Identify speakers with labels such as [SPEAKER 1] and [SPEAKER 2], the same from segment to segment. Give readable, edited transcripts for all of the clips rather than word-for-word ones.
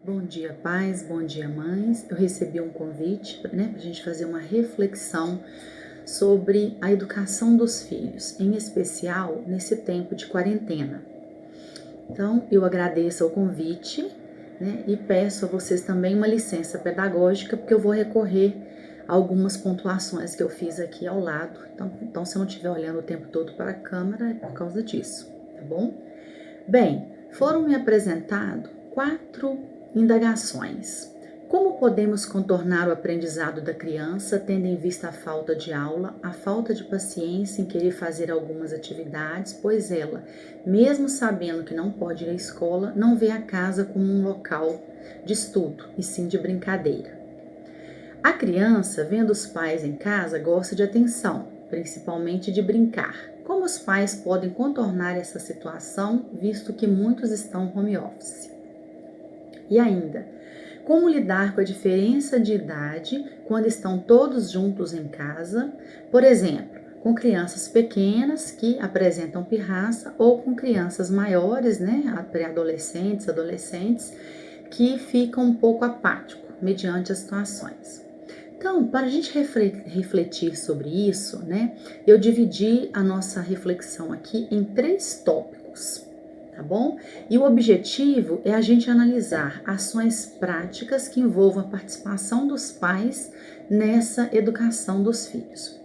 [SPEAKER 1] Bom dia, pais, bom dia, mães. Eu recebi um convite, para a gente fazer uma reflexão sobre a educação dos filhos, em especial nesse tempo de quarentena. Então, eu agradeço o convite, e peço a vocês também uma licença pedagógica, porque eu vou recorrer a algumas pontuações que eu fiz aqui ao lado. Então se eu não estiver olhando o tempo todo para a câmera, é por causa disso, tá bom? Bem, foram me apresentados 4 indagações. Como podemos contornar o aprendizado da criança, tendo em vista a falta de aula, a falta de paciência em querer fazer algumas atividades, pois ela, mesmo sabendo que não pode ir à escola, não vê a casa como um local de estudo, e sim de brincadeira. A criança, vendo os pais em casa, gosta de atenção, principalmente de brincar. Como os pais podem contornar essa situação, visto que muitos estão home office? E ainda, como lidar com a diferença de idade quando estão todos juntos em casa? Por exemplo, com crianças pequenas que apresentam pirraça ou com crianças maiores, pré-adolescentes, adolescentes, que ficam um pouco apáticos mediante as situações. Então, para a gente refletir sobre isso, eu dividi a nossa reflexão aqui em 3 tópicos, tá bom? E o objetivo é a gente analisar ações práticas que envolvam a participação dos pais nessa educação dos filhos.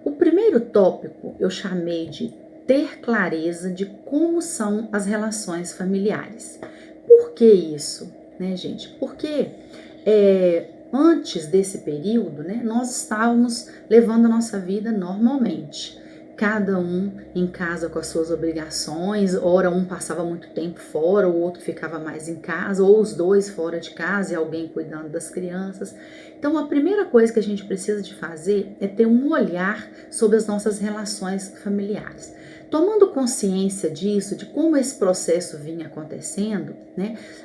[SPEAKER 1] O primeiro tópico eu chamei de ter clareza de como são as relações familiares. Por que isso, gente? Porque antes desse período, nós estávamos levando a nossa vida normalmente. Cada um em casa com as suas obrigações, ora um passava muito tempo fora, o outro ficava mais em casa, ou os dois fora de casa e alguém cuidando das crianças. Então a primeira coisa que a gente precisa de fazer é ter um olhar sobre as nossas relações familiares. Tomando consciência disso, de como esse processo vinha acontecendo,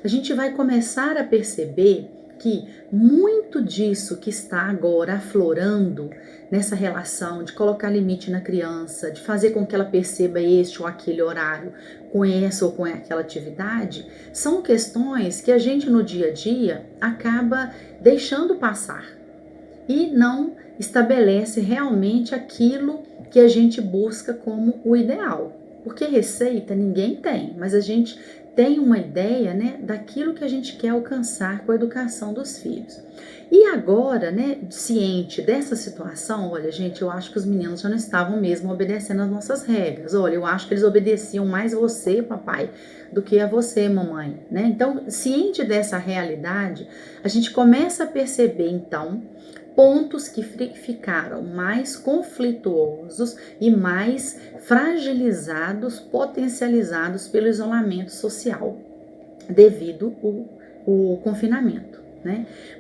[SPEAKER 1] a gente vai começar a perceber que muito disso que está agora aflorando nessa relação de colocar limite na criança, de fazer com que ela perceba este ou aquele horário com essa ou com aquela atividade, são questões que a gente no dia a dia acaba deixando passar e não estabelece realmente aquilo que a gente busca como o ideal. Porque receita ninguém tem, mas a gente tem uma ideia, daquilo que a gente quer alcançar com a educação dos filhos. E agora, ciente dessa situação, olha, gente, eu acho que os meninos já não estavam mesmo obedecendo as nossas regras. Olha, eu acho que eles obedeciam mais você, papai, do que a você, mamãe, Então, ciente dessa realidade, a gente começa a perceber, então, pontos que ficaram mais conflituosos e mais fragilizados, potencializados pelo isolamento social devido ao confinamento.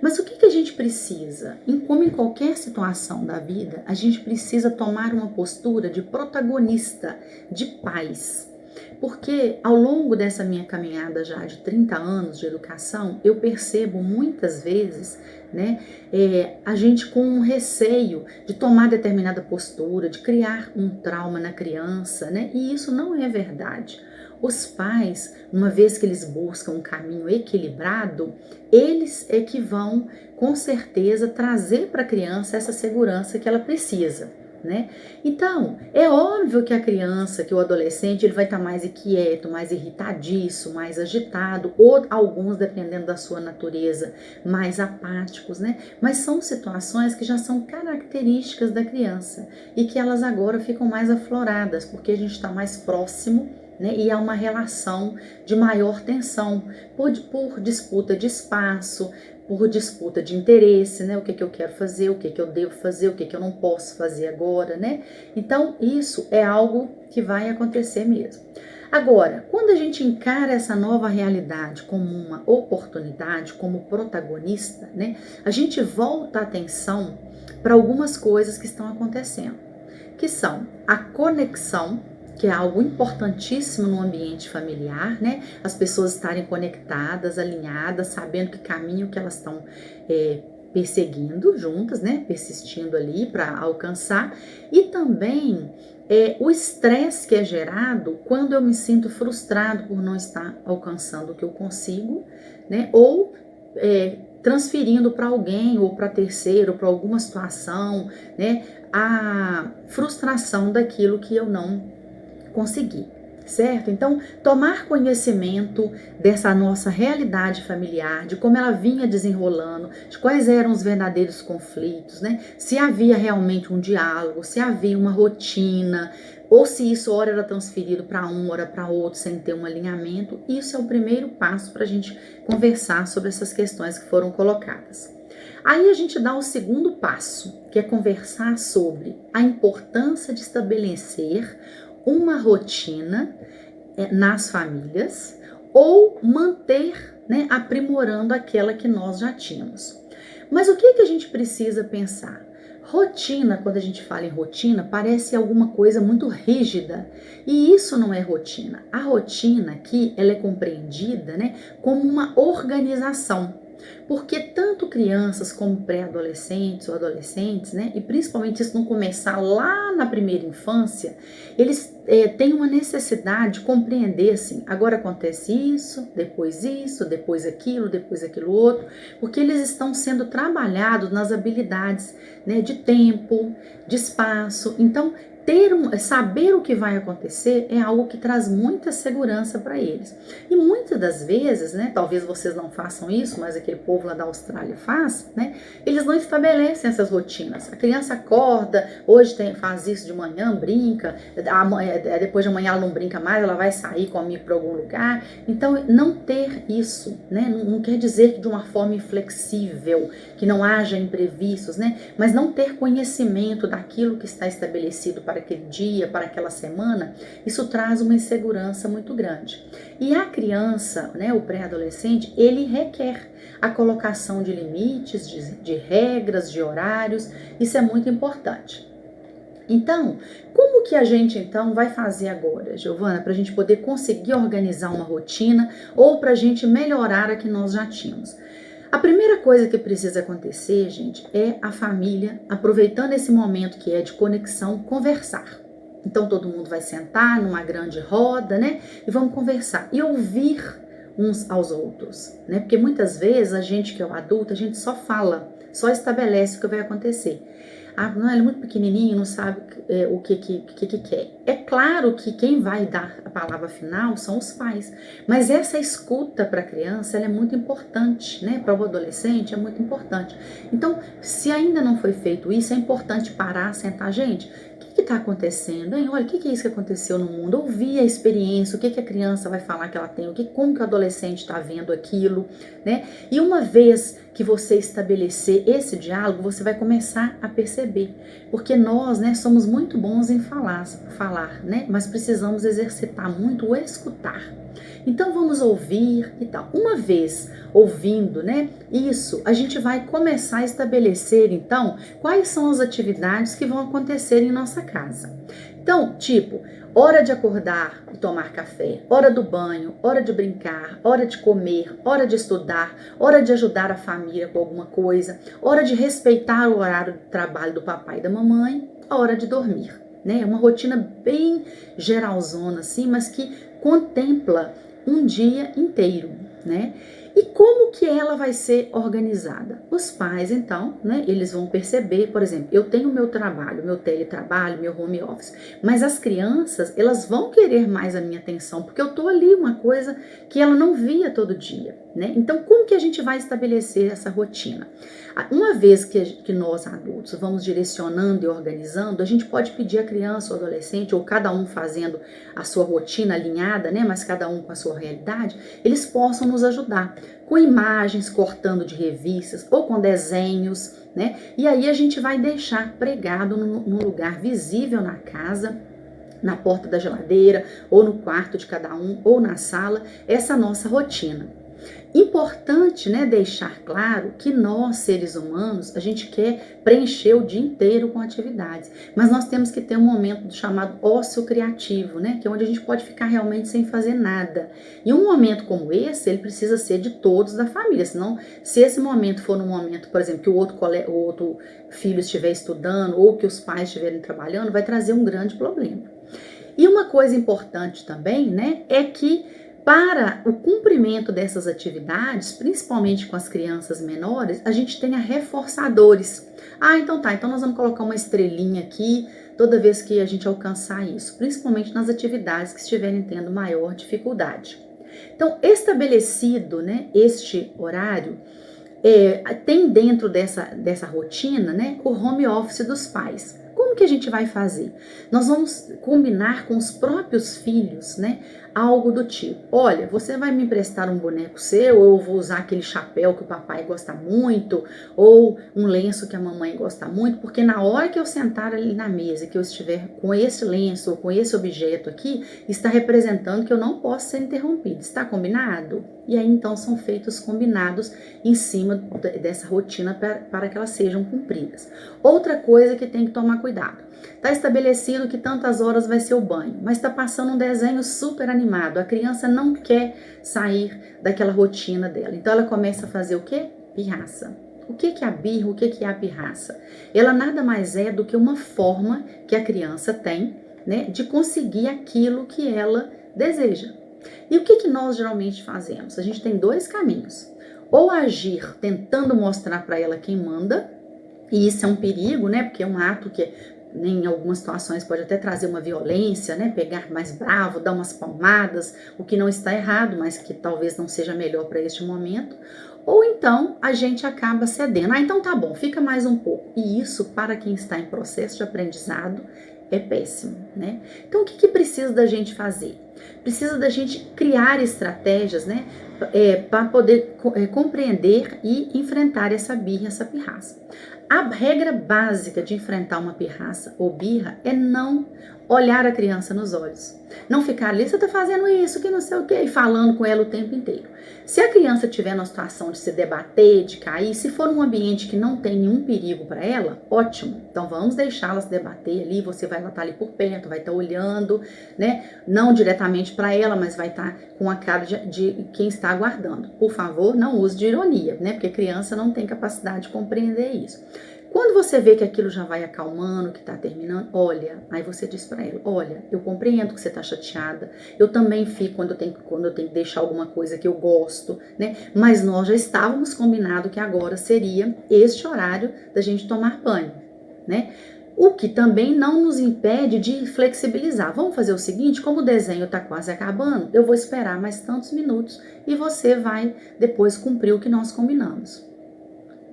[SPEAKER 1] Mas o que a gente precisa? Como em qualquer situação da vida, a gente precisa tomar uma postura de protagonista, de paz. Porque ao longo dessa minha caminhada já de 30 anos de educação, eu percebo muitas vezes, a gente com um receio de tomar determinada postura, de criar um trauma na criança, e isso não é verdade. Os pais, uma vez que eles buscam um caminho equilibrado, eles é que vão, com certeza, trazer para a criança essa segurança que ela precisa. Então, é óbvio que a criança, que o adolescente, ele vai estar mais inquieto, mais irritadiço, mais agitado, ou alguns, dependendo da sua natureza, mais apáticos, Mas são situações que já são características da criança e que elas agora ficam mais afloradas, porque a gente está mais próximo, e há uma relação de maior tensão por disputa de espaço, por disputa de interesse, o que eu quero fazer, o que eu devo fazer, o que eu não posso fazer agora, Então, isso é algo que vai acontecer mesmo. Agora, quando a gente encara essa nova realidade como uma oportunidade, como protagonista, a gente volta a atenção para algumas coisas que estão acontecendo, que são a conexão, que é algo importantíssimo no ambiente familiar, As pessoas estarem conectadas, alinhadas, sabendo que caminho que elas estão perseguindo juntas, persistindo ali para alcançar, e também o estresse que é gerado quando eu me sinto frustrado por não estar alcançando o que eu consigo, né? Ou transferindo para alguém ou para terceiro, para alguma situação, né? A frustração daquilo que eu não consegui. Certo? Então, tomar conhecimento dessa nossa realidade familiar, de como ela vinha desenrolando, de quais eram os verdadeiros conflitos, né? Se havia realmente um diálogo, se havia uma rotina, ou se isso ora era transferido para um, ora para outro, sem ter um alinhamento. Isso é o primeiro passo para a gente conversar sobre essas questões que foram colocadas. Aí a gente dá o segundo passo, que é conversar sobre a importância de estabelecer uma rotina nas famílias ou manter, né, aprimorando aquela que nós já tínhamos. Mas o que a gente precisa pensar? Rotina, quando a gente fala em rotina, parece alguma coisa muito rígida, e isso não é rotina. A rotina aqui, ela é compreendida, né, como uma organização. Porque tanto crianças como pré-adolescentes ou adolescentes, né, e principalmente isso não começar lá na primeira infância, eles têm uma necessidade de compreender assim, agora acontece isso, depois aquilo outro, porque eles estão sendo trabalhados nas habilidades, né, de tempo, de espaço. Então, saber o que vai acontecer é algo que traz muita segurança para eles. E muitas das vezes, né, talvez vocês não façam isso, mas aquele povo lá da Austrália faz, né, eles não estabelecem essas rotinas. A criança acorda, hoje faz isso de manhã, brinca, depois de amanhã ela não brinca mais, ela vai sair com amigo para algum lugar. Então, não ter isso, né, não quer dizer que de uma forma inflexível, que não haja imprevistos, né, mas não ter conhecimento daquilo que está estabelecido para aquele dia, para aquela semana, isso traz uma insegurança muito grande. E a criança, né, o pré-adolescente, ele requer a colocação de limites, de regras, de horários, isso é muito importante. Então, como que a gente então vai fazer agora, Giovana, para a gente poder conseguir organizar uma rotina ou para a gente melhorar a que nós já tínhamos? A primeira coisa que precisa acontecer, gente, é a família, aproveitando esse momento que é de conexão, conversar. Então, todo mundo vai sentar numa grande roda, né? E vamos conversar e ouvir uns aos outros, né? Porque muitas vezes a gente que é o adulto, a gente só fala, só estabelece o que vai acontecer. Ah, não, ele é muito pequenininho, não sabe o que quer. É claro que quem vai dar a palavra final são os pais, mas essa escuta para a criança ela é muito importante, né? Para o adolescente é muito importante. Então, se ainda não foi feito isso, é importante parar, sentar, gente. O que está acontecendo, hein? Olha, o que é isso que aconteceu no mundo? Ouvir a experiência, o que a criança vai falar que ela tem, como que o adolescente está vendo aquilo, né? E uma vez que você estabelecer esse diálogo, você vai começar a perceber, porque nós, né, somos muito bons em falar, né? Mas precisamos exercitar muito o escutar. Então vamos ouvir e tal. Uma vez ouvindo, né, isso, a gente vai começar a estabelecer, então, quais são as atividades que vão acontecer em nossa casa. Então, tipo, hora de acordar e tomar café, hora do banho, hora de brincar, hora de comer, hora de estudar, hora de ajudar a família com alguma coisa, hora de respeitar o horário de trabalho do papai e da mamãe, a hora de dormir, né? É uma rotina bem geralzona, assim, mas que contempla um dia inteiro, né? E como que ela vai ser organizada? Os pais, então, né, eles vão perceber, por exemplo, eu tenho meu trabalho, meu teletrabalho, meu home office, mas as crianças, elas vão querer mais a minha atenção, porque eu tô ali, uma coisa que ela não via todo dia, né? Então, como que a gente vai estabelecer essa rotina? Uma vez que nós adultos vamos direcionando e organizando, a gente pode pedir à criança ou adolescente, ou cada um fazendo a sua rotina alinhada, né, mas cada um com a sua realidade, eles possam nos ajudar com imagens, cortando de revistas ou com desenhos, né? E aí a gente vai deixar pregado num lugar visível na casa, na porta da geladeira, ou no quarto de cada um, ou na sala, essa nossa rotina. Importante, né, deixar claro que nós, seres humanos, a gente quer preencher o dia inteiro com atividades, mas nós temos que ter um momento chamado ócio criativo, né, que é onde a gente pode ficar realmente sem fazer nada. E um momento como esse, ele precisa ser de todos da família, senão, se esse momento for num momento, por exemplo, que o outro filho estiver estudando ou que os pais estiverem trabalhando, vai trazer um grande problema. E uma coisa importante também, né, é que para o cumprimento dessas atividades, principalmente com as crianças menores, a gente tenha reforçadores. Ah, então tá, então nós vamos colocar uma estrelinha aqui toda vez que a gente alcançar isso, principalmente nas atividades que estiverem tendo maior dificuldade. Então, estabelecido, né, este horário, tem dentro dessa rotina, né, o home office dos pais. Como que a gente vai fazer? Nós vamos combinar com os próprios filhos, né? Algo do tipo, olha, você vai me emprestar um boneco seu, ou eu vou usar aquele chapéu que o papai gosta muito, ou um lenço que a mamãe gosta muito, porque na hora que eu sentar ali na mesa, que eu estiver com esse lenço, ou com esse objeto aqui, está representando que eu não posso ser interrompido. Está combinado? E aí então são feitos combinados em cima dessa rotina para que elas sejam cumpridas. Outra coisa que tem que tomar cuidado. Está estabelecido que tantas horas vai ser o banho, mas está passando um desenho super animado. A criança não quer sair daquela rotina dela. Então ela começa a fazer o quê? Pirraça. O que é a birra? O que é a pirraça? Ela nada mais é do que uma forma que a criança tem, né, de conseguir aquilo que ela deseja. E o que nós geralmente fazemos? A gente tem dois caminhos. Ou agir tentando mostrar para ela quem manda, e isso é um perigo, né? Porque é um ato que em algumas situações pode até trazer uma violência, né? Pegar mais bravo, dar umas palmadas, o que não está errado, mas que talvez não seja melhor para este momento. Ou então a gente acaba cedendo. Ah, então tá bom, fica mais um pouco. E isso, para quem está em processo de aprendizado, é péssimo, né? Então o que precisa da gente fazer? Precisa da gente criar estratégias, né? Para poder compreender e enfrentar essa birra, essa pirraça. A regra básica de enfrentar uma pirraça ou birra é não olhar a criança nos olhos. Não ficar ali, você tá fazendo isso, que não sei o que, e falando com ela o tempo inteiro. Se a criança estiver numa situação de se debater, de cair, se for um ambiente que não tem nenhum perigo para ela, ótimo. Então vamos deixá-la se debater ali, você vai estar ali por perto, vai estar olhando, né? Não diretamente para ela, mas vai estar com a cara de quem está aguardando. Por favor, não use de ironia, né? Porque criança não tem capacidade de compreender isso. Quando você vê que aquilo já vai acalmando, que tá terminando, olha, aí você diz pra ela, olha, eu compreendo que você tá chateada, eu também fico quando eu tenho que deixar alguma coisa que eu gosto, né? Mas nós já estávamos combinado que agora seria este horário da gente tomar banho, né? O que também não nos impede de flexibilizar. Vamos fazer o seguinte, como o desenho tá quase acabando, eu vou esperar mais tantos minutos e você vai depois cumprir o que nós combinamos.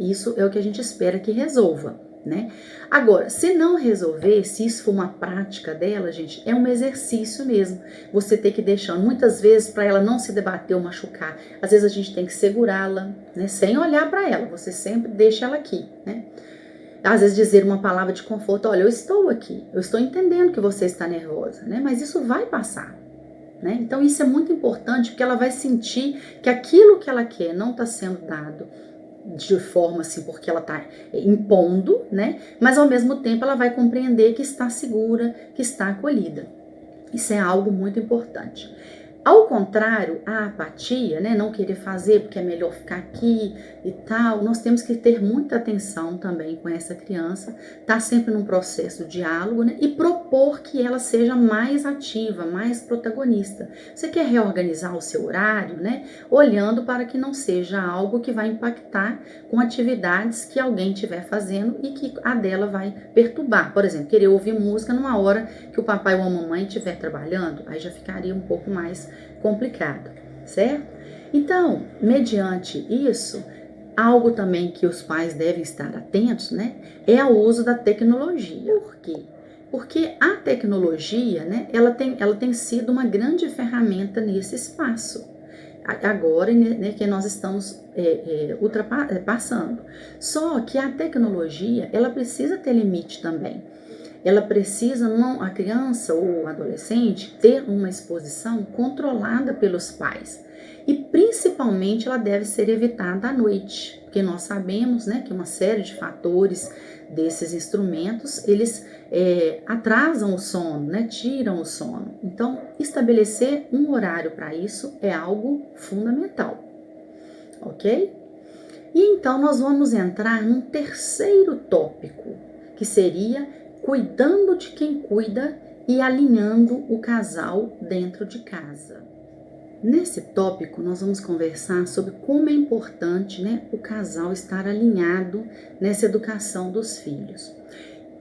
[SPEAKER 1] Isso é o que a gente espera que resolva, né? Agora, se não resolver, se isso for uma prática dela, gente, é um exercício mesmo. Você tem que deixar, muitas vezes, para ela não se debater ou machucar, às vezes a gente tem que segurá-la, né? Sem olhar para ela, você sempre deixa ela aqui, né? Às vezes dizer uma palavra de conforto, olha, eu estou aqui, eu estou entendendo que você está nervosa, né? Mas isso vai passar, né? Então isso é muito importante, porque ela vai sentir que aquilo que ela quer não está sendo dado de forma assim, porque ela está impondo, né? Mas ao mesmo tempo ela vai compreender que está segura, que está acolhida. Isso é algo muito importante. Ao contrário, a apatia, né, não querer fazer porque é melhor ficar aqui e tal, nós temos que ter muita atenção também com essa criança, tá sempre num processo de diálogo, né, e propor que ela seja mais ativa, mais protagonista. Você quer reorganizar o seu horário, né, olhando para que não seja algo que vai impactar com atividades que alguém estiver fazendo e que a dela vai perturbar. Por exemplo, querer ouvir música numa hora que o papai ou a mamãe estiver trabalhando, aí já ficaria um pouco mais complicado, certo? Então, mediante isso, algo também que os pais devem estar atentos, né, é ao uso da tecnologia. Por quê? Porque a tecnologia, né, ela tem sido uma grande ferramenta nesse espaço. Agora, né, que nós estamos ultrapassando. Só que a tecnologia, ela precisa ter limite também. ela precisa, não, a criança ou o adolescente, ter uma exposição controlada pelos pais. E principalmente ela deve ser evitada à noite, porque nós sabemos, né, que uma série de fatores desses instrumentos, eles atrasam o sono, né, tiram o sono. Então, estabelecer um horário para isso é algo fundamental, ok? E então nós vamos entrar num terceiro tópico, que seria cuidando de quem cuida e alinhando o casal dentro de casa. Nesse tópico, nós vamos conversar sobre como é importante, né, o casal estar alinhado nessa educação dos filhos.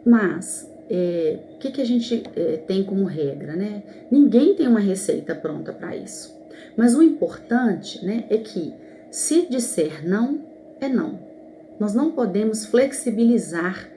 [SPEAKER 1] Mas, o que a gente tem como regra, né? Ninguém tem uma receita pronta para isso. Mas o importante, né, é que se disser não, é não. Nós não podemos flexibilizar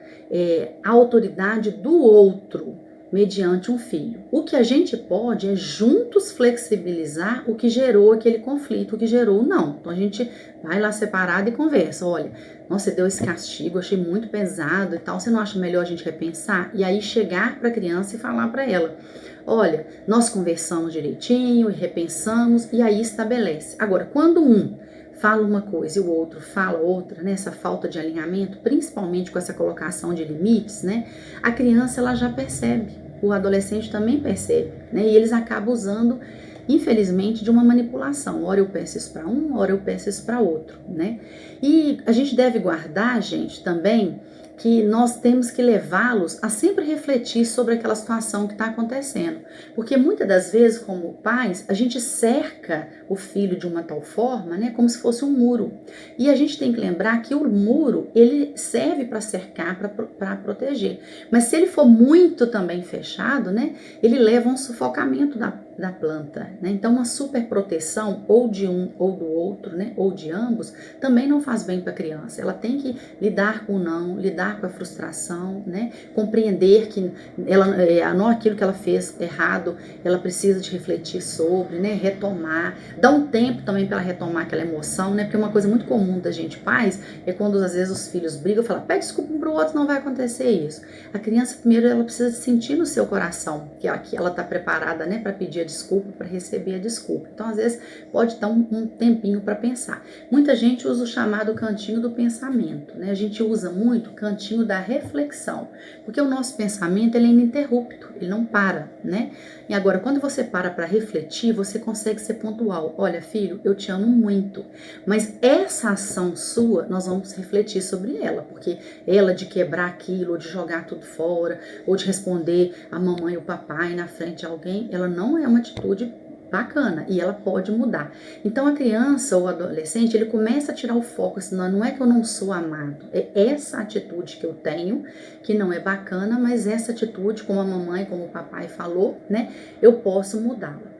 [SPEAKER 1] a autoridade do outro mediante um filho. O que a gente pode é juntos flexibilizar o que gerou aquele conflito, o que gerou o não. Então a gente vai lá separado e conversa. Olha, nossa, você deu esse castigo, achei muito pesado e tal, você não acha melhor a gente repensar? E aí chegar para a criança e falar para ela, olha, nós conversamos direitinho e repensamos e aí estabelece. Agora, quando um fala uma coisa e o outro fala outra, né, essa falta de alinhamento, principalmente com essa colocação de limites, né, a criança ela já percebe, o adolescente também percebe, né, e eles acabam usando, infelizmente, de uma manipulação. Ora eu peço isso para um, ora eu peço isso para outro, né? E a gente deve guardar, gente, também que nós temos que levá-los a sempre refletir sobre aquela situação que está acontecendo. Porque muitas das vezes, como pais, a gente cerca o filho de uma tal forma, né, como se fosse um muro. E a gente tem que lembrar que o muro, ele serve para cercar, para proteger. Mas se ele for muito também fechado, né, ele leva a um sufocamento da planta, né? Então uma super proteção ou de um ou do outro, né, ou de ambos, também não faz bem para a criança. Ela tem que lidar com o não, lidar com a frustração, né, compreender que ela não aquilo que ela fez errado, ela precisa de refletir sobre, né, retomar, dar um tempo também para ela retomar aquela emoção, né, porque uma coisa muito comum da gente pais é quando às vezes os filhos brigam, fala, pede desculpa um pro outro, não vai acontecer isso. A criança primeiro ela precisa sentir no seu coração que ela está preparada, né, para pedir a desculpa, para receber a desculpa. Então, às vezes, pode dar um tempinho para pensar. Muita gente usa o chamado cantinho do pensamento, né? A gente usa muito o cantinho da reflexão, porque o nosso pensamento ele é ininterrupto, ele não para, né? E agora, quando você para refletir, você consegue ser pontual. Olha, filho, eu te amo muito, mas essa ação sua, nós vamos refletir sobre ela, porque ela de quebrar aquilo, ou de jogar tudo fora, ou de responder a mamãe ou papai na frente de alguém, ela não é uma atitude bacana e ela pode mudar. Então a criança ou o adolescente, ele começa a tirar o foco, assim, não é que eu não sou amado, é essa atitude que eu tenho, que não é bacana, mas essa atitude, como a mamãe, como o papai falou, né, eu posso mudá-la.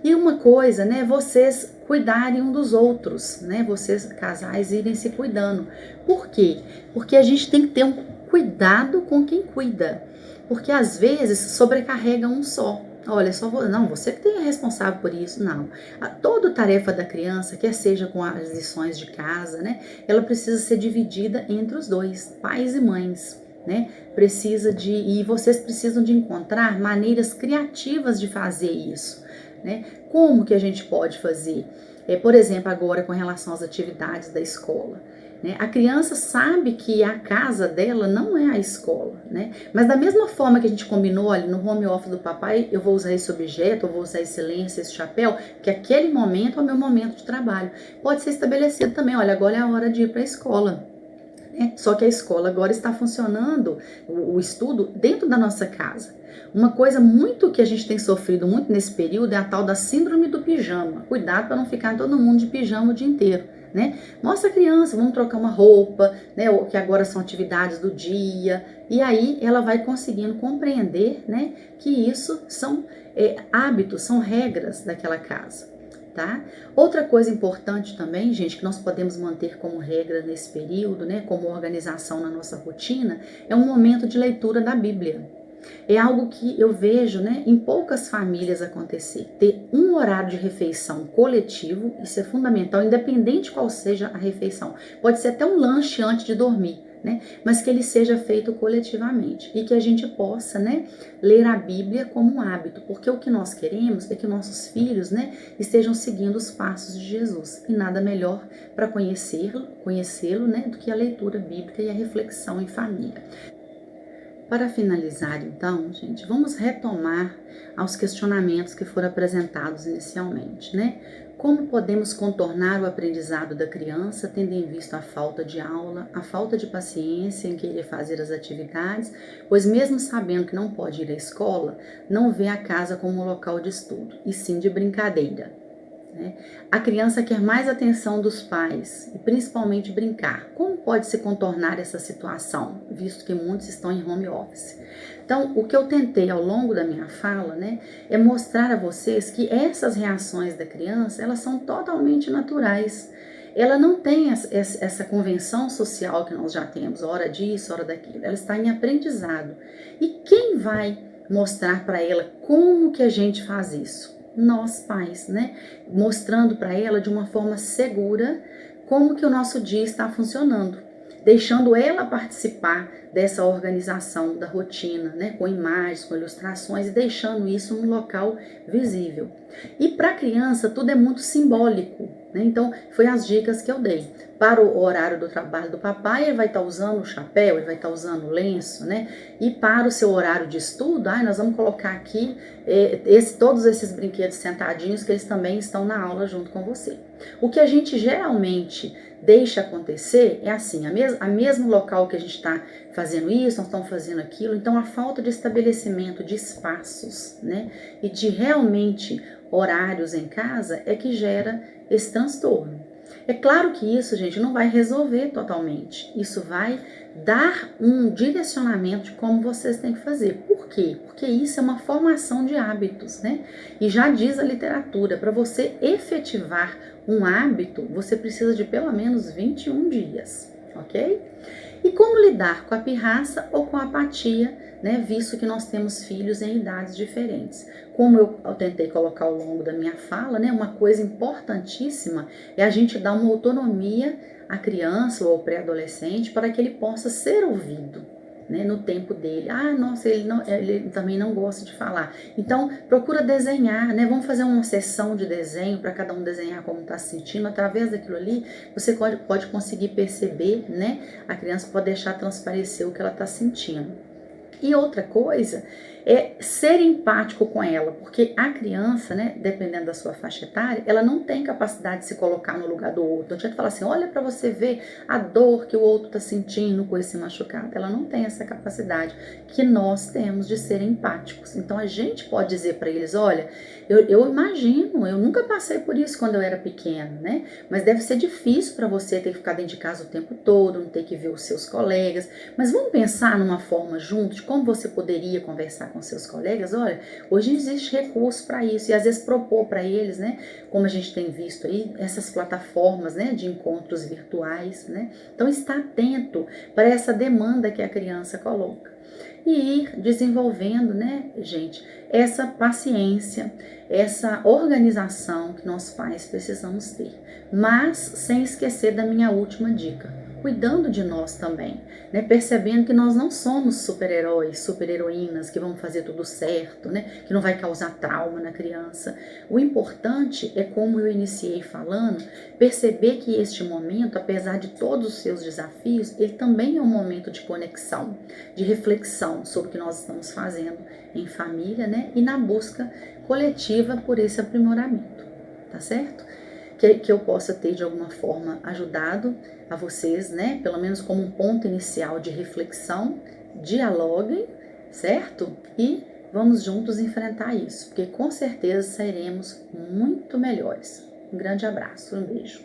[SPEAKER 1] E uma coisa, né, vocês cuidarem um dos outros, né, vocês casais irem se cuidando. Por quê? Porque a gente tem que ter um cuidado com quem cuida, porque às vezes sobrecarrega um só. Olha, não, você que tem a responsável por isso, não. Toda tarefa da criança, quer seja com as lições de casa, né, ela precisa ser dividida entre os dois, pais e mães, né? E vocês precisam de encontrar maneiras criativas de fazer isso, né? Como que a gente pode fazer? Por exemplo, agora com relação às atividades da escola. A criança sabe que a casa dela não é a escola, né? Mas da mesma forma que a gente combinou, olha, no home office do papai, eu vou usar esse objeto, eu vou usar esse lenço, esse chapéu, que aquele momento é o meu momento de trabalho. Pode ser estabelecido também, olha, agora é a hora de ir para a escola. Só que a escola agora está funcionando, o estudo, dentro da nossa casa. Uma coisa muito que a gente tem sofrido muito nesse período é a tal da síndrome do pijama. Cuidado para não ficar todo mundo de pijama o dia inteiro, né? Mostra a criança, vamos trocar uma roupa, né? Que agora são atividades do dia. E aí ela vai conseguindo compreender, né? Que isso são hábitos, são regras daquela casa. Tá? Outra coisa importante também, gente, que nós podemos manter como regra nesse período, né, como organização na nossa rotina, é um momento de leitura da Bíblia. É algo que eu vejo, né, em poucas famílias acontecer. Ter um horário de refeição coletivo, isso é fundamental, independente qual seja a refeição. Pode ser até um lanche antes de dormir, né? Mas que ele seja feito coletivamente e que a gente possa, né, ler a Bíblia como um hábito, porque o que nós queremos é que nossos filhos, né, estejam seguindo os passos de Jesus, e nada melhor para conhecê-lo, né, do que a leitura bíblica e a reflexão em família. Para finalizar, então, gente, vamos retomar aos questionamentos que foram apresentados inicialmente, né? Como podemos contornar o aprendizado da criança, tendo em vista a falta de aula, a falta de paciência em querer fazer as atividades, pois mesmo sabendo que não pode ir à escola, não vê a casa como um local de estudo, e sim de brincadeira, né? A criança quer mais atenção dos pais e principalmente brincar. Como pode se contornar essa situação, visto que muitos estão em home office? Então, o que eu tentei ao longo da minha fala, né, é mostrar a vocês que essas reações da criança, elas são totalmente naturais. Ela não tem essa convenção social que nós já temos, hora disso, hora daquilo. Ela está em aprendizado. E quem vai mostrar para ela como que a gente faz isso? Nós pais, né? Mostrando para ela de uma forma segura como que o nosso dia está funcionando, deixando ela participar dessa organização da rotina, né? Com imagens, com ilustrações, e deixando isso num local visível. E para a criança tudo é muito simbólico, né? Então foi as dicas que eu dei. Para o horário do trabalho do papai, ele vai estar usando o chapéu, ele vai estar usando o lenço, né? E para o seu horário de estudo, nós vamos colocar aqui todos esses brinquedos sentadinhos, que eles também estão na aula junto com você. O que a gente geralmente deixa acontecer é assim, a mesmo local que a gente está fazendo isso, nós estamos fazendo aquilo. Então a falta de estabelecimento de espaços, né, e de realmente horários em casa é que gera esse transtorno. É claro que isso, gente, não vai resolver totalmente. Isso vai dar um direcionamento de como vocês têm que fazer. Por quê? Porque isso é uma formação de hábitos, né? E já diz a literatura, para você efetivar um hábito, você precisa de pelo menos 21 dias, ok? E como lidar com a pirraça ou com a apatia, né, visto que nós temos filhos em idades diferentes? Como eu tentei colocar ao longo da minha fala, né, uma coisa importantíssima é a gente dar uma autonomia à criança ou ao pré-adolescente para que ele possa ser ouvido, né, no tempo dele. Nossa, ele também não gosta de falar. Então, procura desenhar, né? Vamos fazer uma sessão de desenho para cada um desenhar como está se sentindo. Através daquilo ali, você pode conseguir perceber, né? A criança pode deixar transparecer o que ela está sentindo. E outra coisa é ser empático com ela, porque a criança, né, dependendo da sua faixa etária, ela não tem capacidade de se colocar no lugar do outro. Não adianta falar assim, olha para você ver a dor que o outro está sentindo com esse machucado. Ela não tem essa capacidade que nós temos de ser empáticos. Então a gente pode dizer para eles, olha, eu imagino, eu nunca passei por isso quando eu era pequena, né? Mas deve ser difícil para você ter que ficar dentro de casa o tempo todo, não ter que ver os seus colegas. Mas vamos pensar numa forma junto de como você poderia conversar com seus colegas. Olha, hoje existe recurso para isso, e às vezes propor para eles, né, como a gente tem visto aí, essas plataformas, né, de encontros virtuais, né? Então está atento para essa demanda que a criança coloca e ir desenvolvendo, né, gente, essa paciência, essa organização que nós pais precisamos ter, mas sem esquecer da minha última dica, cuidando de nós também, né? Percebendo que nós não somos super-heróis, super-heroínas que vão fazer tudo certo, né? Que não vai causar trauma na criança. O importante é, como eu iniciei falando, perceber que este momento, apesar de todos os seus desafios, ele também é um momento de conexão, de reflexão sobre o que nós estamos fazendo em família, né? E na busca coletiva por esse aprimoramento, tá certo? Que eu possa ter de alguma forma ajudado a vocês, né? Pelo menos como um ponto inicial de reflexão, dialoguem, certo? E vamos juntos enfrentar isso, porque com certeza sairemos muito melhores. Um grande abraço, um beijo.